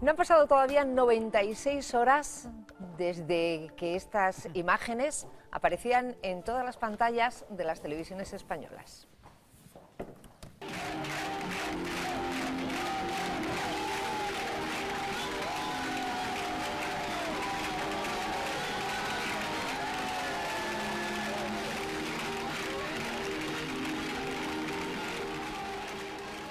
No han pasado todavía 96 horas desde que estas imágenes aparecían en todas las pantallas de las televisiones españolas.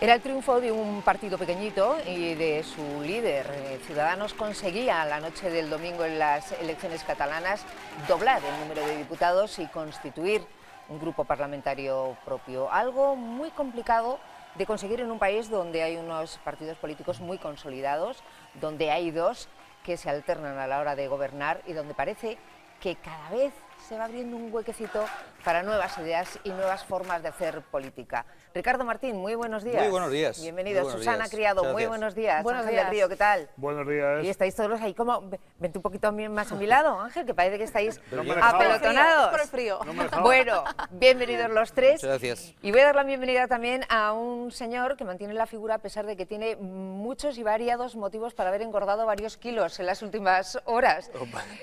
Era el triunfo de un partido pequeñito y de su líder. Ciudadanos conseguía la noche del domingo en las elecciones catalanas doblar el número de diputados y constituir un grupo parlamentario propio. Algo muy complicado de conseguir en un país donde hay unos partidos políticos muy consolidados, donde hay dos que se alternan a la hora de gobernar y donde parece que cada vez se va abriendo un huequecito para nuevas ideas y nuevas formas de hacer política. Ricardo Martín, muy buenos días. Muy buenos días. Bienvenido. Muy buenos Susana días. Criado, Muchas muy gracias. buenos días. Buenos Ángel días. del Río, ¿qué tal? Buenos días. Y estáis todos ahí como... Vente un poquito más a mi lado, Ángel, que parece que estáis No me dejaba. apelotonados. Por el frío. No me dejaba. Bueno, bienvenidos los tres. Muchas gracias. Y voy a dar la bienvenida también a un señor que mantiene la figura a pesar de que tiene muchos y variados motivos para haber engordado varios kilos en las últimas horas.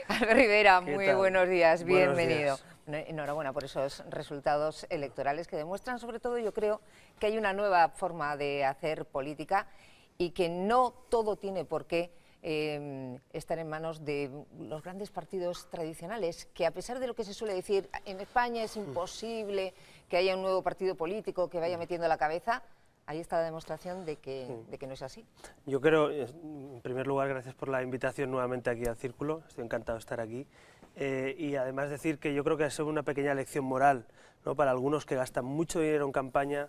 Albert Rivera, muy tal? buenos días, Buenos bienvenido. días. Enhorabuena por esos resultados electorales que demuestran, sobre todo, yo creo, que hay una nueva forma de hacer política y que no todo tiene por qué estar en manos de los grandes partidos tradicionales, que a pesar de lo que se suele decir, en España es imposible que haya un nuevo partido político que vaya metiendo la cabeza, ahí está la demostración de que no es así. Yo creo, en primer lugar, gracias por la invitación nuevamente aquí al Círculo, estoy encantado de estar aquí. Y además decir que yo creo que es una pequeña lección moral, ¿no?, para algunos que gastan mucho dinero en campaña,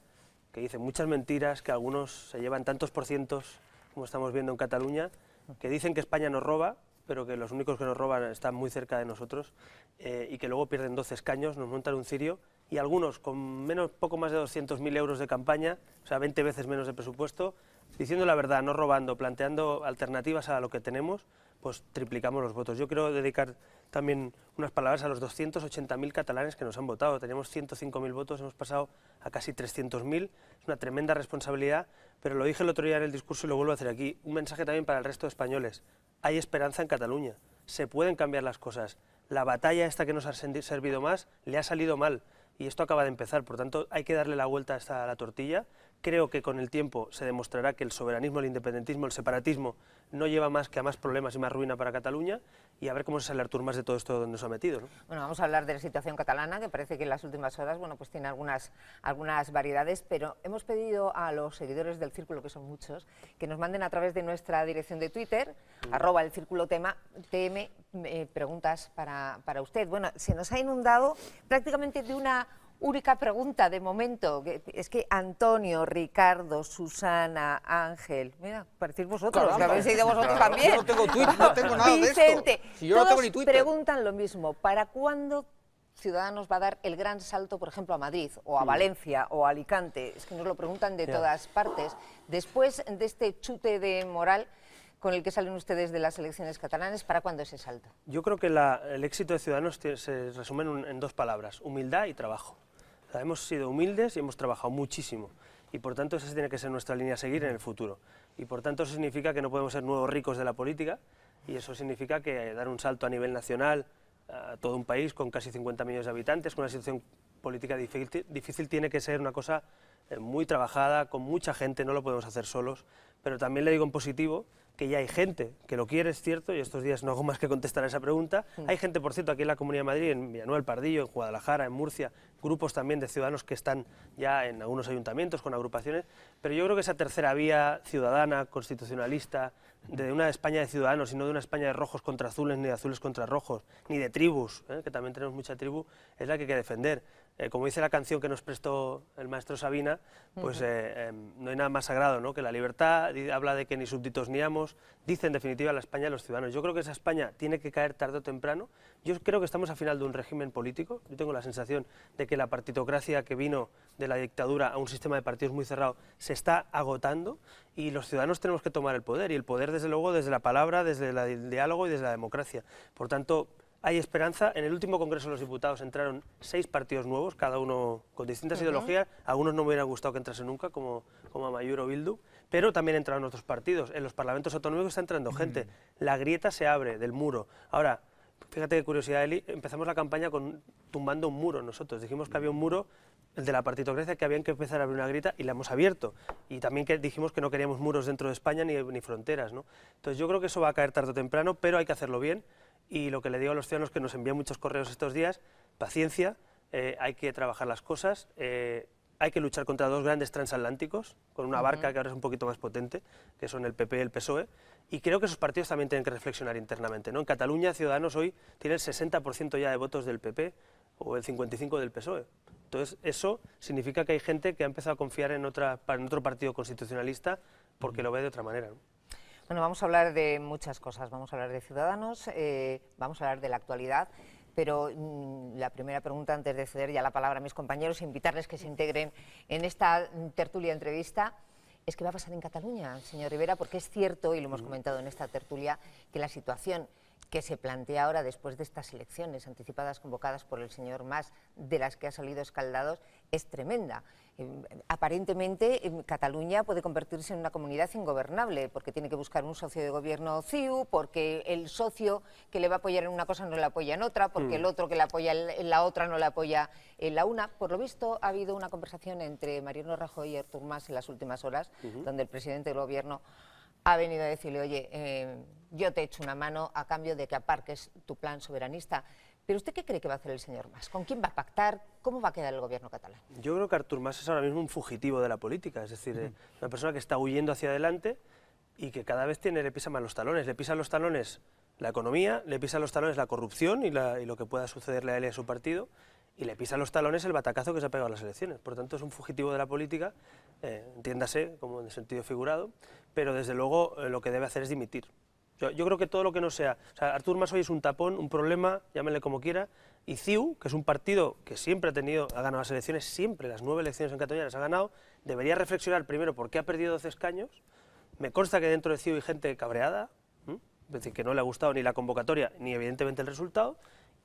que dicen muchas mentiras, que algunos se llevan tantos porcientos, como estamos viendo en Cataluña, que dicen que España nos roba, pero que los únicos que nos roban están muy cerca de nosotros, y que luego pierden 12 escaños, nos montan un cirio, y algunos con poco más de 200.000 euros de campaña, o sea, 20 veces menos de presupuesto, diciendo la verdad, no robando, planteando alternativas a lo que tenemos, pues triplicamos los votos. Yo quiero dedicar también unas palabras a los 280.000 catalanes que nos han votado. Teníamos 105.000 votos, hemos pasado a casi 300.000, es una tremenda responsabilidad, pero lo dije el otro día en el discurso y lo vuelvo a hacer aquí. Un mensaje también para el resto de españoles. Hay esperanza en Cataluña, se pueden cambiar las cosas. La batalla esta que nos ha servido más le ha salido mal y esto acaba de empezar, por tanto hay que darle la vuelta a la tortilla. Creo que con el tiempo se demostrará que el soberanismo, el independentismo, el separatismo no lleva más que a más problemas y más ruina para Cataluña y a ver cómo se sale Artur Mas de todo esto donde nos ha metido, ¿no? Bueno, vamos a hablar de la situación catalana, que parece que en las últimas horas, bueno, pues tiene algunas variedades, pero hemos pedido a los seguidores del Círculo, que son muchos, que nos manden a través de nuestra dirección de Twitter, @elcirculotm, preguntas para usted. Bueno, se nos ha inundado prácticamente de una única pregunta de momento, que es que Antonio, Ricardo, Susana, Ángel, mira, parecéis vosotros, Caramba. que habéis ido vosotros también. Yo no tengo Twitter, no tengo nada de esto. Vicente, Si yo no todos tengo ni Twitter. preguntan lo mismo, ¿para cuándo Ciudadanos va a dar el gran salto, por ejemplo, a Madrid, o a Valencia, o a Alicante? Es que nos lo preguntan de todas partes. Después de este chute de moral con el que salen ustedes de las elecciones catalanas, ¿para cuándo ese salto? Yo creo que el éxito de Ciudadanos se resume en dos palabras, humildad y trabajo. O sea, hemos sido humildes y hemos trabajado muchísimo y por tanto esa tiene que ser nuestra línea a seguir en el futuro. Y por tanto eso significa que no podemos ser nuevos ricos de la política y eso significa que dar un salto a nivel nacional a todo un país con casi 50 millones de habitantes, con una situación política difícil tiene que ser una cosa muy trabajada, con mucha gente, no lo podemos hacer solos, pero también le digo en positivo que ya hay gente que lo quiere, es cierto, y estos días no hago más que contestar a esa pregunta. Hay gente, por cierto, aquí en la Comunidad de Madrid, en Villanueva del Pardillo, en Guadalajara, en Murcia, grupos también de ciudadanos que están ya en algunos ayuntamientos con agrupaciones, pero yo creo que esa tercera vía ciudadana, constitucionalista, de una España de ciudadanos y no de una España de rojos contra azules, ni de azules contra rojos, ni de tribus, que también tenemos mucha tribu, es la que hay que defender. Como dice la canción que nos prestó el maestro Sabina, pues no hay nada más sagrado, ¿no?, que la libertad. Habla de que ni súbditos ni amos, dice en definitiva la España de los ciudadanos. Yo creo que esa España tiene que caer tarde o temprano. Yo creo que estamos al final de un régimen político. Yo tengo la sensación de que la partitocracia que vino de la dictadura a un sistema de partidos muy cerrado se está agotando y los ciudadanos tenemos que tomar el poder, y el poder desde luego desde la palabra, desde el diálogo y desde la democracia. Por tanto, hay esperanza. En el último Congreso de los Diputados entraron 6 partidos nuevos, cada uno con distintas ideologías. A algunos no me hubiera gustado que entrase nunca, como Amaiur o Bildu, pero también entran en otros partidos. En los parlamentos autonómicos está entrando gente. La grieta se abre del muro. Ahora, fíjate qué curiosidad, Eli, empezamos la campaña tumbando un muro nosotros. Dijimos que había un muro, el de la partitocracia, que habían que empezar a abrir una grieta y la hemos abierto. Y también dijimos que no queríamos muros dentro de España ni fronteras, ¿no? Entonces yo creo que eso va a caer tarde o temprano, pero hay que hacerlo bien. Y lo que le digo a los ciudadanos que nos envían muchos correos estos días, paciencia, hay que trabajar las cosas, hay que luchar contra dos grandes transatlánticos, con una barca que ahora es un poquito más potente, que son el PP y el PSOE, y creo que esos partidos también tienen que reflexionar internamente, ¿no? En Cataluña, Ciudadanos hoy tiene el 60% ya de votos del PP o el 55% del PSOE. Entonces, eso significa que hay gente que ha empezado a confiar en otro partido constitucionalista porque lo ve de otra manera, ¿no? Bueno, vamos a hablar de muchas cosas. Vamos a hablar de Ciudadanos, vamos a hablar de la actualidad, pero la primera pregunta, antes de ceder ya la palabra a mis compañeros, invitarles que se integren en esta tertulia entrevista, es qué va a pasar en Cataluña, señor Rivera, porque es cierto, y lo hemos comentado en esta tertulia, que la situación que se plantea ahora después de estas elecciones anticipadas convocadas por el señor Mas, de las que ha salido escaldados, es tremenda. Aparentemente Cataluña puede convertirse en una comunidad ingobernable porque tiene que buscar un socio de gobierno CiU, porque el socio que le va a apoyar en una cosa no le apoya en otra, porque el otro que le apoya en la otra no le apoya en la una. Por lo visto ha habido una conversación entre Mariano Rajoy y Artur Mas en las últimas horas, donde el presidente del gobierno ha venido a decirle, oye, yo te echo una mano a cambio de que aparques tu plan soberanista. ¿Pero usted qué cree que va a hacer el señor Mas? ¿Con quién va a pactar? ¿Cómo va a quedar el gobierno catalán? Yo creo que Artur Mas es ahora mismo un fugitivo de la política, es decir, una persona que está huyendo hacia adelante y que cada vez le pisa más los talones. Le pisan los talones la economía, le pisan los talones la corrupción y lo que pueda sucederle a él y a su partido, y le pisan los talones el batacazo que se ha pegado a las elecciones. Por tanto, es un fugitivo de la política, entiéndase, como en sentido figurado, pero desde luego lo que debe hacer es dimitir. Yo creo que todo lo que no sea... O sea, Artur Mas hoy es un tapón, un problema, llámenle como quiera, y CiU, que es un partido que siempre ha ganado las elecciones, siempre, las 9 elecciones en Cataluña las ha ganado, debería reflexionar primero por qué ha perdido 12 escaños. Me consta que dentro de CiU hay gente cabreada, es decir, que no le ha gustado ni la convocatoria, ni evidentemente el resultado,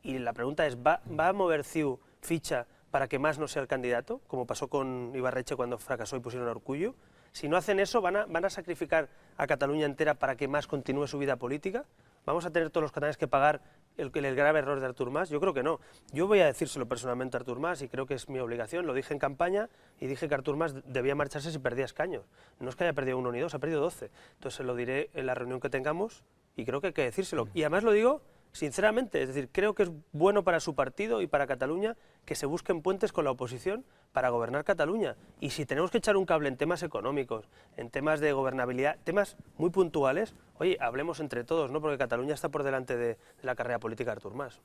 y la pregunta es, ¿va a mover CiU ficha para que Mas no sea el candidato, como pasó con Ibarretxe cuando fracasó y pusieron a Urkullu? Si no hacen eso, ¿van a sacrificar a Cataluña entera para que Mas continúe su vida política? ¿Vamos a tener todos los catalanes que pagar el grave error de Artur Mas? Yo creo que no. Yo voy a decírselo personalmente a Artur Mas y creo que es mi obligación. Lo dije en campaña y dije que Artur Mas debía marcharse si perdía escaños. No es que haya perdido 1 ni 2, ha perdido 12. Entonces se lo diré en la reunión que tengamos y creo que hay que decírselo. Y además lo digo sinceramente, es decir, creo que es bueno para su partido y para Cataluña que se busquen puentes con la oposición para gobernar Cataluña. Y si tenemos que echar un cable en temas económicos, en temas de gobernabilidad, temas muy puntuales, oye, hablemos entre todos, ¿no? Porque Cataluña está por delante de la carrera política de Artur Mas.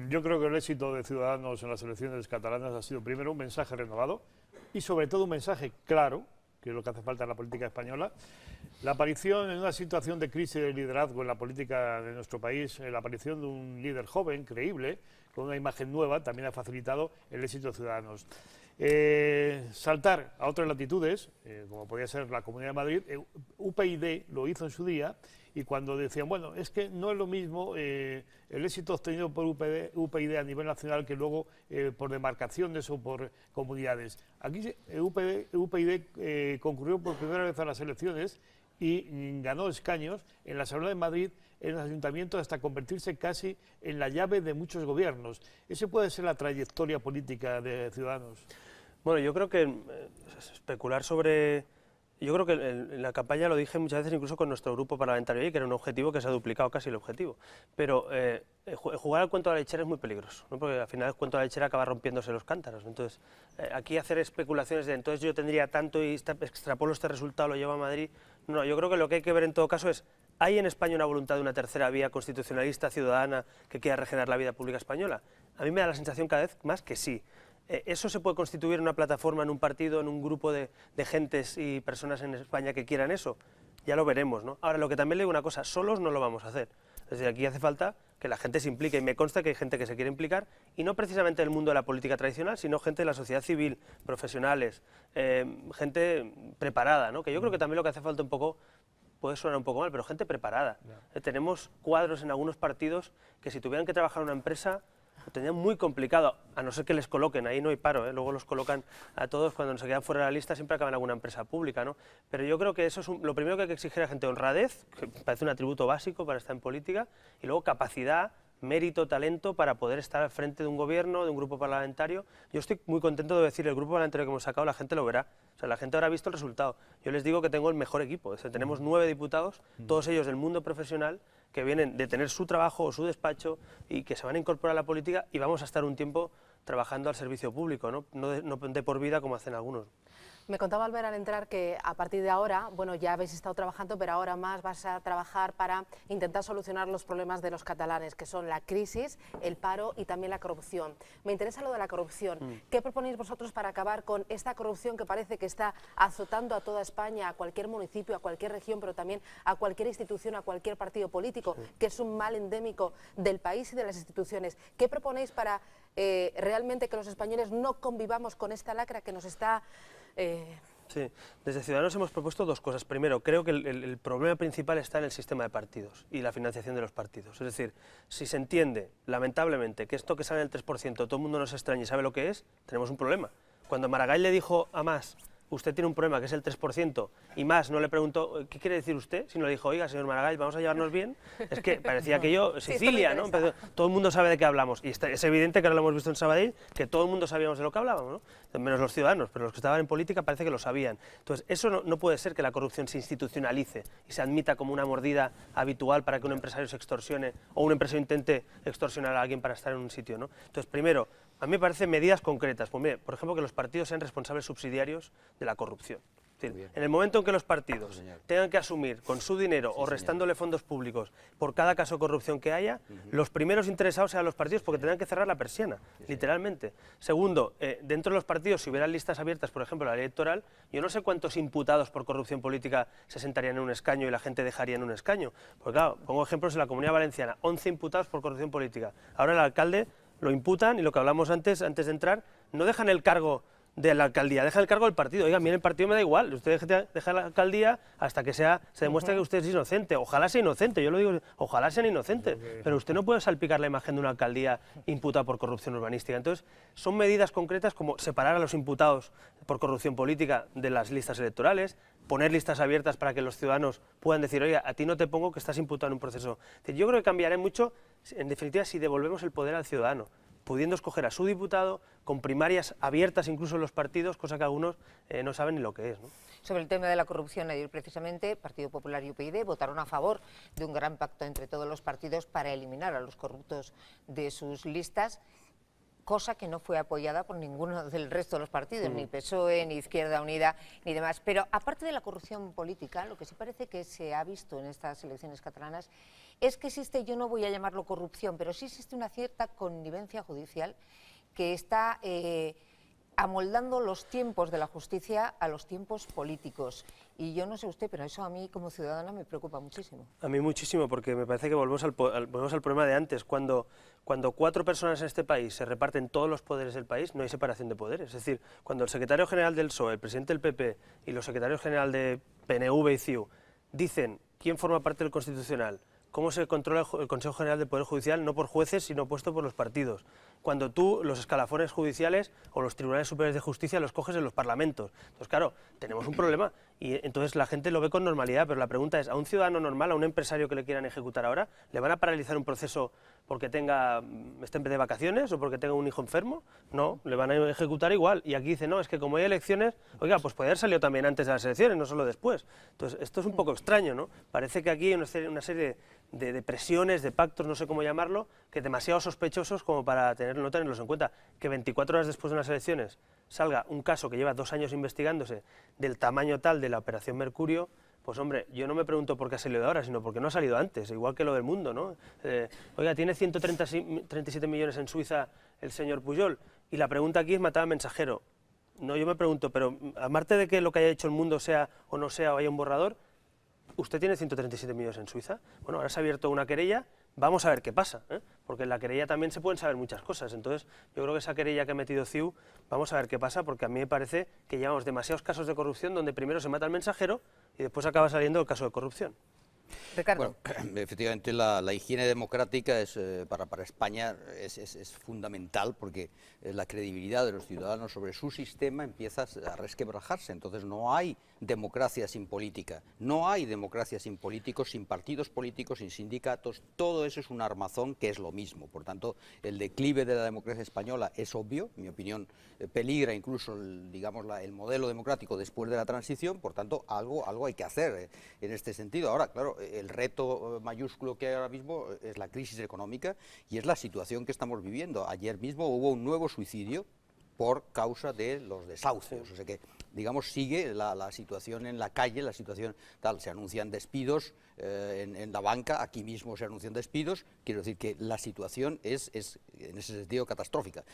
Yo creo que el éxito de Ciudadanos en las elecciones catalanas ha sido primero un mensaje renovado y sobre todo un mensaje claro, que es lo que hace falta en la política española. La aparición en una situación de crisis de liderazgo en la política de nuestro país, la aparición de un líder joven, creíble, con una imagen nueva, también ha facilitado el éxito de Ciudadanos. Saltar a otras latitudes, como podía ser la Comunidad de Madrid, UPyD lo hizo en su día, y cuando decían, bueno, es que no es lo mismo el éxito obtenido por UPyD a nivel nacional que luego por demarcaciones o por comunidades. Aquí UPyD concurrió por primera vez a las elecciones y ganó escaños en la Asamblea de Madrid, en los ayuntamientos, hasta convertirse casi en la llave de muchos gobiernos. ¿Esa puede ser la trayectoria política de Ciudadanos? Bueno, yo creo que especular sobre... Yo creo que en la campaña lo dije muchas veces, incluso con nuestro grupo parlamentario, que era un objetivo que se ha duplicado casi el objetivo. Pero jugar al cuento de la lechera es muy peligroso, ¿no? Porque al final el cuento de la lechera acaba rompiéndose los cántaros. Entonces, aquí hacer especulaciones de entonces yo tendría tanto y extrapolo este resultado, lo llevo a Madrid. No, yo creo que lo que hay que ver en todo caso es, ¿hay en España una voluntad de una tercera vía constitucionalista, ciudadana, que quiera regenerar la vida pública española? A mí me da la sensación cada vez más que sí. ¿Eso se puede constituir en una plataforma, en un partido, en un grupo de gentes y personas en España que quieran eso? Ya lo veremos, ¿no? Ahora, lo que también le digo una cosa, solos no lo vamos a hacer. Es decir, aquí hace falta que la gente se implique, y me consta que hay gente que se quiere implicar, y no precisamente en el mundo de la política tradicional, sino gente de la sociedad civil, profesionales, gente preparada, ¿no? Que yo creo que también lo que hace falta un poco, puede sonar un poco mal, pero gente preparada. Tenemos cuadros en algunos partidos que si tuvieran que trabajar en una empresa, lo tendrían muy complicado, a no ser que les coloquen, ahí no hay paro, luego los colocan a todos, cuando se quedan fuera de la lista siempre acaban en alguna empresa pública, ¿no? Pero yo creo que eso es lo primero que hay que exigir a la gente: honradez, que parece un atributo básico para estar en política, y luego capacidad, mérito, talento para poder estar al frente de un gobierno, de un grupo parlamentario. Yo estoy muy contento de decir, el grupo parlamentario que hemos sacado, la gente lo verá, o sea, la gente habrá visto el resultado. Yo les digo que tengo el mejor equipo, o sea, tenemos 9 diputados, todos ellos del mundo profesional, que vienen de tener su trabajo o su despacho y que se van a incorporar a la política, y vamos a estar un tiempo trabajando al servicio público, no de por vida como hacen algunos. Me contaba Albert al entrar que a partir de ahora, bueno, ya habéis estado trabajando, pero ahora más vas a trabajar para intentar solucionar los problemas de los catalanes, que son la crisis, el paro y también la corrupción. Me interesa lo de la corrupción. ¿Qué proponéis vosotros para acabar con esta corrupción que parece que está azotando a toda España, a cualquier municipio, a cualquier región, pero también a cualquier institución, a cualquier partido político, que es un mal endémico del país y de las instituciones? ¿Qué proponéis para realmente que los españoles no convivamos con esta lacra que nos está... Sí, desde Ciudadanos hemos propuesto 2 cosas. Primero, creo que el problema principal está en el sistema de partidos y la financiación de los partidos. Es decir, si se entiende, lamentablemente, que esto que sale del 3%, todo el mundo nos extraña y sabe lo que es, tenemos un problema. Cuando Maragall le dijo a Mas: usted tiene un problema que es el 3%, y Mas no le preguntó ¿qué quiere decir usted?, sino le dijo: oiga, señor Maragall, vamos a llevarnos bien. Es que parecía aquello Sicilia, ¿no? Pero todo el mundo sabe de qué hablamos, y es evidente que ahora lo hemos visto en Sabadell, que todo el mundo sabíamos de lo que hablábamos, ¿no? Menos los ciudadanos, pero los que estaban en política parece que lo sabían. Entonces, eso no puede ser, que la corrupción se institucionalice y se admita como una mordida habitual para que un empresario se extorsione o un empresario intente extorsionar a alguien para estar en un sitio, ¿no? Entonces, primero, a mí me parecen medidas concretas. Pues mire, por ejemplo, que los partidos sean responsables subsidiarios de la corrupción. Es decir, en el momento en que los partidos tengan que asumir con su dinero o restándole fondos públicos por cada caso de corrupción que haya, los primeros interesados sean los partidos, porque tendrán que cerrar la persiana, literalmente. Segundo, dentro de los partidos, si hubieran listas abiertas, por ejemplo, la ley electoral, yo no sé cuántos imputados por corrupción política se sentarían en un escaño y la gente dejaría en un escaño. Porque claro, pongo ejemplos en la Comunidad Valenciana: 11 imputados por corrupción política. Ahora el alcalde lo imputan, y lo que hablamos antes de entrar, no dejan el cargo de la alcaldía, deja el cargo del partido. Oiga, a mí el partido me da igual, usted deja la alcaldía hasta que se demuestre que usted es inocente. Ojalá sea inocente, yo lo digo, ojalá sean inocentes, pero usted no puede salpicar la imagen de una alcaldía imputada por corrupción urbanística. Entonces, son medidas concretas como separar a los imputados por corrupción política de las listas electorales, poner listas abiertas para que los ciudadanos puedan decir: oiga, a ti no te pongo, que estás imputado en un proceso. Yo creo que cambiaré mucho, en definitiva, si devolvemos el poder al ciudadano, pudiendo escoger a su diputado, con primarias abiertas incluso en los partidos, cosa que algunos no saben ni lo que es, ¿no? Sobre el tema de la corrupción, ayer precisamente Partido Popular y UPyD votaron a favor de un gran pacto entre todos los partidos para eliminar a los corruptos de sus listas, cosa que no fue apoyada por ninguno del resto de los partidos, ni PSOE, ni Izquierda Unida, ni demás. Pero aparte de la corrupción política, lo que sí parece que se ha visto en estas elecciones catalanas es que existe, yo no voy a llamarlo corrupción, pero sí existe una cierta connivencia judicial que está amoldando los tiempos de la justicia a los tiempos políticos. Y yo no sé usted, pero eso a mí como ciudadana me preocupa muchísimo. A mí muchísimo, porque me parece que volvemos al problema de antes. Cuando 4 personas en este país se reparten todos los poderes del país, no hay separación de poderes. Es decir, cuando el secretario general del PSOE, el presidente del PP y los secretarios general de PNV y CiU dicen quién forma parte del Constitucional, cómo se controla el Consejo General del Poder Judicial, no por jueces, sino puesto por los partidos. Cuando tú los escalafones judiciales o los tribunales superiores de justicia los coges en los parlamentos. Entonces, claro, tenemos un problema y entonces la gente lo ve con normalidad, pero la pregunta es: ¿a un ciudadano normal, a un empresario que le quieran ejecutar ahora, le van a paralizar un proceso porque esté de vacaciones o porque tenga un hijo enfermo? No, le van a ejecutar igual. Y aquí dice: no, es que como hay elecciones, oiga, pues puede haber salido también antes de las elecciones, no solo después. Entonces, esto es un poco extraño, ¿no? Parece que aquí hay una serie de presiones, de pactos, no sé cómo llamarlo, que demasiado sospechosos como para no tenerlos en cuenta. Que 24 horas después de unas elecciones salga un caso que lleva 2 años investigándose del tamaño tal de la Operación Mercurio, pues hombre, yo no me pregunto por qué ha salido ahora, sino por qué no ha salido antes, igual que lo del Mundo, ¿no? Oiga, tiene 137 millones en Suiza el señor Pujol, y la pregunta aquí es matar al mensajero. No, yo me pregunto, pero aparte de que lo que haya hecho el Mundo sea o no sea o haya un borrador, ¿usted tiene 137 millones en Suiza? Bueno, ahora se ha abierto una querella, vamos a ver qué pasa, porque en la querella también se pueden saber muchas cosas. Entonces, yo creo que esa querella que ha metido CiU, vamos a ver qué pasa, porque a mí me parece que llevamos demasiados casos de corrupción donde primero se mata al mensajero y después acaba saliendo el caso de corrupción. Ricardo. Bueno, efectivamente la higiene democrática es, para España es fundamental, porque la credibilidad de los ciudadanos sobre su sistema empieza a resquebrajarse. Entonces no hay democracia sin política, no hay democracia sin políticos, sin partidos políticos, sin sindicatos. Todo eso es un armazón que es lo mismo. Por tanto, el declive de la democracia española es obvio, en mi opinión peligra incluso el modelo democrático después de la transición. Por tanto, algo hay que hacer en este sentido. Ahora, claro, el reto mayúsculo que hay ahora mismo es la crisis económica y es la situación que estamos viviendo. Ayer mismo hubo un nuevo suicidio por causa de los desahucios, o sea que, digamos, sigue la situación en la calle, la situación tal, se anuncian despidos en la banca, aquí mismo se anuncian despidos, quiero decir que la situación es en ese sentido catastrófica.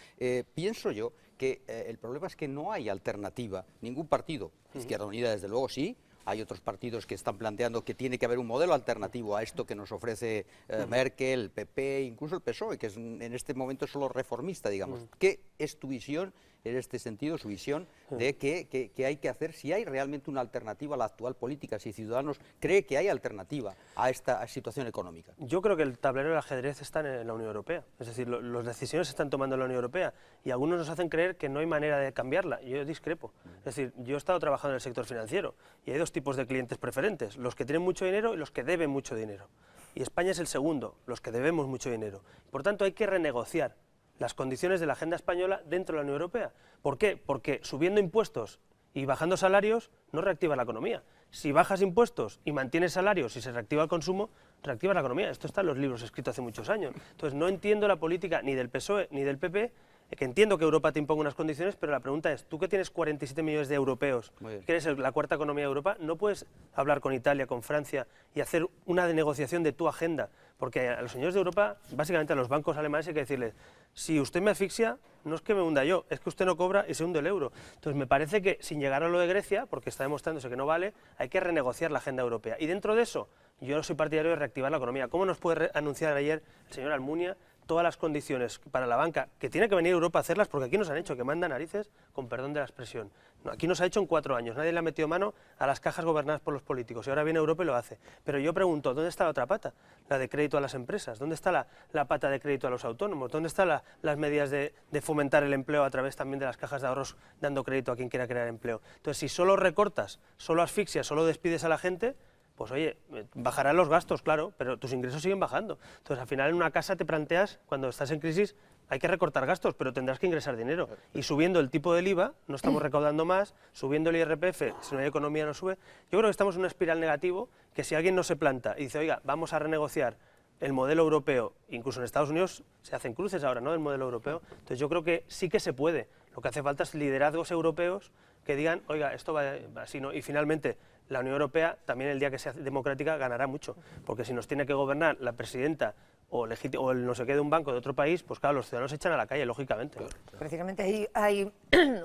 Pienso yo que el problema es que no hay alternativa, ningún partido, Izquierda Unida desde luego sí, hay otros partidos que están planteando que tiene que haber un modelo alternativo a esto que nos ofrece Merkel, el PP, incluso el PSOE, que es en este momento solo reformista, digamos. ¿Qué es tu visión en este sentido, su visión de qué hay que hacer, si hay realmente una alternativa a la actual política, si Ciudadanos cree que hay alternativa a esta situación económica? Yo creo que el tablero del ajedrez está en la Unión Europea, es decir, las decisiones se están tomando en la Unión Europea y algunos nos hacen creer que no hay manera de cambiarla, yo discrepo. Es decir, yo he estado trabajando en el sector financiero y hay dos tipos de clientes preferentes, los que tienen mucho dinero y los que deben mucho dinero. Y España es el segundo, los que debemos mucho dinero. Por tanto, hay que renegociar las condiciones de la agenda española dentro de la Unión Europea. ¿Por qué? Porque subiendo impuestos y bajando salarios no reactiva la economía. Si bajas impuestos y mantienes salarios y se reactiva el consumo, reactiva la economía. Esto está en los libros escritos hace muchos años. Entonces no entiendo la política ni del PSOE ni del PP, que entiendo que Europa te imponga unas condiciones, pero la pregunta es, tú que tienes 47 millones de europeos, que eres la cuarta economía de Europa, ¿no puedes hablar con Italia, con Francia y hacer una negociación de tu agenda? Porque a los señores de Europa, básicamente a los bancos alemanes, hay que decirles, si usted me asfixia, no es que me hunda yo, es que usted no cobra y se hunde el euro. Entonces me parece que sin llegar a lo de Grecia, porque está demostrándose que no vale, hay que renegociar la agenda europea. Y dentro de eso, yo no soy partidario de reactivar la economía. ¿Cómo nos puede anunciar ayer el señor Almunia todas las condiciones para la banca, que tiene que venir Europa a hacerlas, porque aquí nos han hecho que manda narices, con perdón de la expresión? No, aquí nos ha hecho en 4 años, nadie le ha metido mano a las cajas gobernadas por los políticos, y ahora viene Europa y lo hace. Pero yo pregunto, ¿dónde está la otra pata? La de crédito a las empresas, ¿dónde está la pata de crédito a los autónomos? ¿Dónde están las medidas de fomentar el empleo a través también de las cajas de ahorros, dando crédito a quien quiera crear empleo? Entonces, si solo recortas, solo asfixias, solo despides a la gente, pues oye, bajarán los gastos, claro, pero tus ingresos siguen bajando. Entonces, al final en una casa te planteas, cuando estás en crisis, hay que recortar gastos, pero tendrás que ingresar dinero. Y subiendo el tipo del IVA, no estamos recaudando más, subiendo el IRPF, si no hay economía no sube. Yo creo que estamos en una espiral negativo, que si alguien no se planta y dice, oiga, vamos a renegociar el modelo europeo, incluso en Estados Unidos se hacen cruces ahora, ¿no?, del modelo europeo. Entonces yo creo que sí que se puede. Lo que hace falta es liderazgos europeos que digan, oiga, esto va así, ¿no? Y finalmente, la Unión Europea, también el día que sea democrática, ganará mucho, porque si nos tiene que gobernar la presidenta o el no sé qué de un banco de otro país, pues claro, los ciudadanos se echan a la calle, lógicamente. Precisamente hay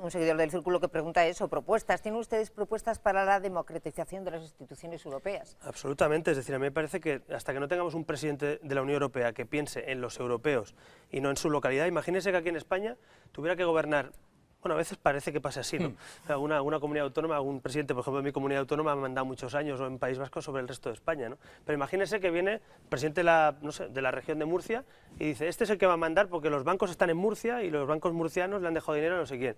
un seguidor del Círculo que pregunta eso, propuestas. ¿Tienen ustedes propuestas para la democratización de las instituciones europeas? Absolutamente, es decir, a mí me parece que hasta que no tengamos un presidente de la Unión Europea que piense en los europeos y no en su localidad, imagínese que aquí en España tuviera que gobernar. Bueno, a veces parece que pasa así, ¿no? Alguna comunidad autónoma, algún presidente, por ejemplo, en mi comunidad autónoma me ha mandado muchos años, o en País Vasco, sobre el resto de España, ¿no? Pero imagínese que viene el presidente de la región de Murcia y dice, este es el que va a mandar porque los bancos están en Murcia y los bancos murcianos le han dejado dinero a no sé quién.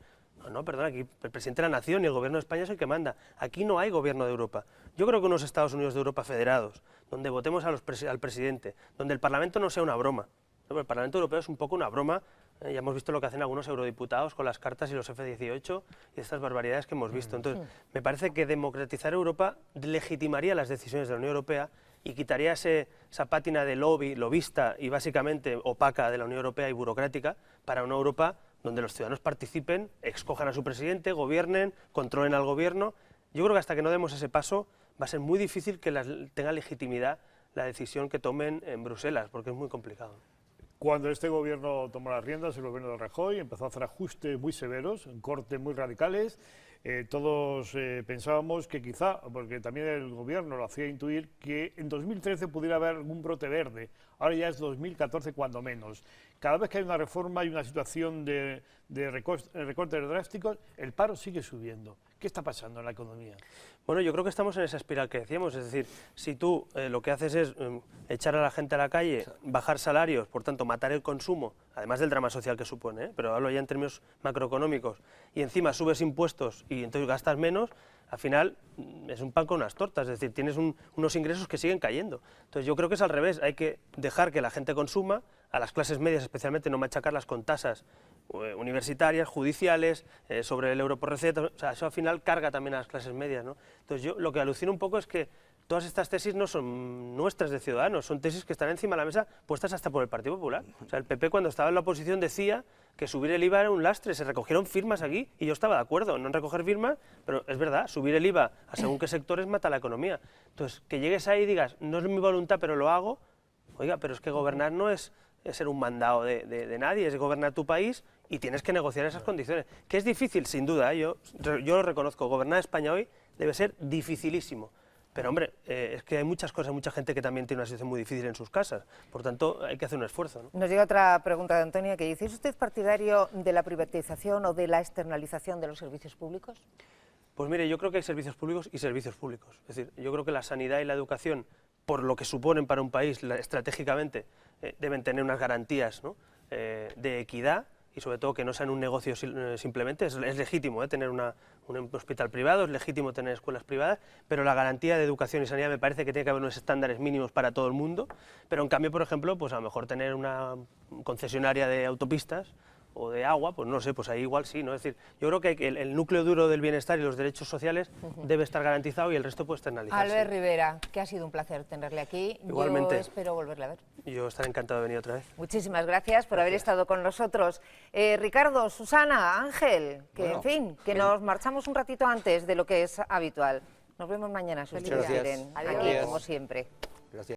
No, perdón, aquí el presidente de la nación y el gobierno de España es el que manda. Aquí no hay gobierno de Europa. Yo creo que unos Estados Unidos de Europa federados, donde votemos al presidente, donde el Parlamento no sea una broma. El Parlamento Europeo es un poco una broma. Ya hemos visto lo que hacen algunos eurodiputados con las cartas y los F-18 y estas barbaridades que hemos visto. Entonces, me parece que democratizar Europa legitimaría las decisiones de la Unión Europea y quitaría esa pátina de lobista y básicamente opaca de la Unión Europea y burocrática para una Europa donde los ciudadanos participen, escojan a su presidente, gobiernen, controlen al gobierno. Yo creo que hasta que no demos ese paso va a ser muy difícil que tenga legitimidad la decisión que tomen en Bruselas, porque es muy complicado. Cuando este gobierno tomó las riendas, el gobierno de Rajoy, empezó a hacer ajustes muy severos, cortes muy radicales. Todos pensábamos que quizá, porque también el gobierno lo hacía intuir, que en 2013 pudiera haber algún brote verde. Ahora ya es 2014 cuando menos. Cada vez que hay una reforma y una situación de recortes drásticos, el paro sigue subiendo. ¿Qué está pasando en la economía? Bueno, yo creo que estamos en esa espiral que decíamos, es decir, si tú lo que haces es echar a la gente a la calle, bajar salarios, por tanto matar el consumo, además del drama social que supone, pero hablo ya en términos macroeconómicos, y encima subes impuestos y entonces gastas menos, al final es un pan con unas tortas, es decir, tienes unos ingresos que siguen cayendo. Entonces yo creo que es al revés, hay que dejar que la gente consuma, a las clases medias especialmente no machacarlas con tasas universitarias, judiciales, sobre el euro por receta, o sea, eso al final carga también a las clases medias, ¿no? Entonces yo lo que alucino un poco es que todas estas tesis no son nuestras de Ciudadanos, son tesis que están encima de la mesa puestas hasta por el Partido Popular. O sea, el PP cuando estaba en la oposición decía que subir el IVA era un lastre, se recogieron firmas aquí y yo estaba de acuerdo, no en recoger firmas, pero es verdad, subir el IVA a según qué sectores mata la economía. Entonces, que llegues ahí y digas, no es mi voluntad, pero lo hago, oiga, pero es que gobernar no es ser un mandado de nadie, es gobernar tu país y tienes que negociar esas condiciones. Que es difícil, sin duda, yo lo reconozco, gobernar España hoy debe ser dificilísimo. Pero hombre, es que hay muchas cosas, mucha gente que también tiene una situación muy difícil en sus casas, por tanto hay que hacer un esfuerzo, ¿no? Nos llega otra pregunta de Antonia que dice, ¿es usted partidario de la privatización o de la externalización de los servicios públicos? Pues mire, yo creo que hay servicios públicos y servicios públicos. Es decir, yo creo que la sanidad y la educación, por lo que suponen para un país estratégicamente, deben tener unas garantías, ¿no?, de equidad, y sobre todo que no sean un negocio simplemente. Es legítimo tener un hospital privado, es legítimo tener escuelas privadas, pero la garantía de educación y sanidad me parece que tiene que haber unos estándares mínimos para todo el mundo, pero en cambio, por ejemplo, pues a lo mejor tener una concesionaria de autopistas o de agua, pues no sé, pues ahí igual sí, ¿no? Es decir, yo creo que el núcleo duro del bienestar y los derechos sociales debe estar garantizado y el resto puede externalizarse. Albert Rivera, que ha sido un placer tenerle aquí. Igualmente. Yo espero volverle a ver. Yo estaré encantado de venir otra vez. Muchísimas gracias por haber estado con nosotros. Ricardo, Susana, Ángel, que Bueno, en fin, que nos marchamos un ratito antes de lo que es habitual. Nos vemos mañana, si Muchas ustedes gracias. quieren, aquí Adiós. como siempre.